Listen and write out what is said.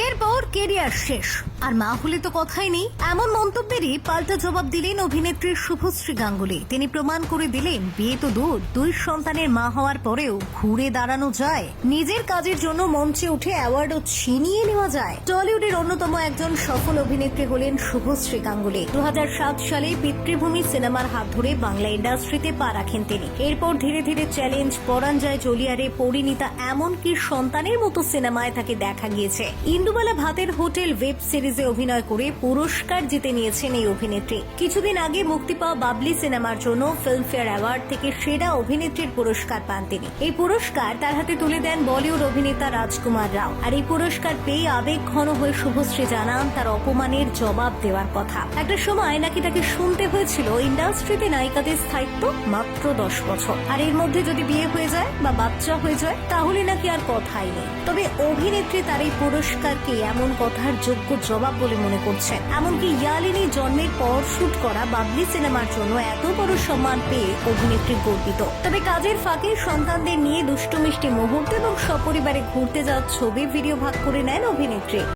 এরপর কেরিয়ার শেষ আর মা হলে তো কথাই নেই, এমন মন্তব্যেরই পাল্টা জবাব দিলেন অভিনেত্রী শুভশ্রী গাঙ্গুলী। তিনি প্রমাণ করে দিলেন বিয়ে তো দূর, 2 সন্তানের মা হওয়ার পরেও ঘুরে দাঁড়ানো যায়, নিজের কাজের জন্য মঞ্চে উঠে অ্যাওয়ার্ডও ছিনিয়ে নেওয়া যায়। টলিউডের অন্যতম একজন সফল অভিনেত্রী হলেন শুভশ্রী গাঙ্গুলী। 2007 সালে পিতৃভূমি সিনেমার হাত ধরে বাংলা ইন্ডাস্ট্রিতে পা রাখেন তিনি। এরপর ধীরে ধীরে চ্যালেঞ্জ, পরাণ যায় জলিয়ারে, পরিণীতা, এমনকি সন্তানের মতো সিনেমায় তাকে দেখা গিয়েছে। ইন্দুবালা ভাতের হোটেল ওয়েব সিরিজে অভিনয় করে পুরস্কার জিতে নিয়েছেন এই অভিনেত্রী। কিছুদিন আগে মুক্তি পাওয়া বাবলি সিনেমার জন্য ফিল্মফেয়ার অ্যাওয়ার্ড থেকে সেরা অভিনেত্রীর পুরস্কার পান তিনি। এই পুরস্কার তার হাতে তুলে দেন বলিউড অভিনেতা রাজকুমার রাও। আর এই পুরস্কার পেয়ে আবেগ ঘন হয়ে শুভশ্রী জানান তার অপমানের জবাব দেওয়ার কথা। একটা সময় নাকি তাকে শুনতে হয়েছিল ইন্ডাস্ট্রিতে নায়িকাদের স্থায়িত্ব মাত্র 10 বছর, আর এর মধ্যে যদি বিয়ে হয়ে যায় বা বাচ্চা হয়ে যায় তাহলে নাকি আর কথাই নেই। তবে অভিনেত্রী তার এই পুরস্কারকে এমন কথার যোগ্য জবাব বলে মনে করছেন। এমনকি ইয়ালিনী জন্মের পর শুট করা বাবলি সিনেমার জন্য এত বড় সম্মান পেয়ে অভিনেত্রী গর্বিত। তবে কাজের ফাঁকে সন্তানদের নিয়ে দুষ্টু মিষ্টি মুহূর্ত এবং সপরিবারে ঘুরতে যাওয়ার ছবি ভিডিও ভাগ করে নেন অভিনেত্রী।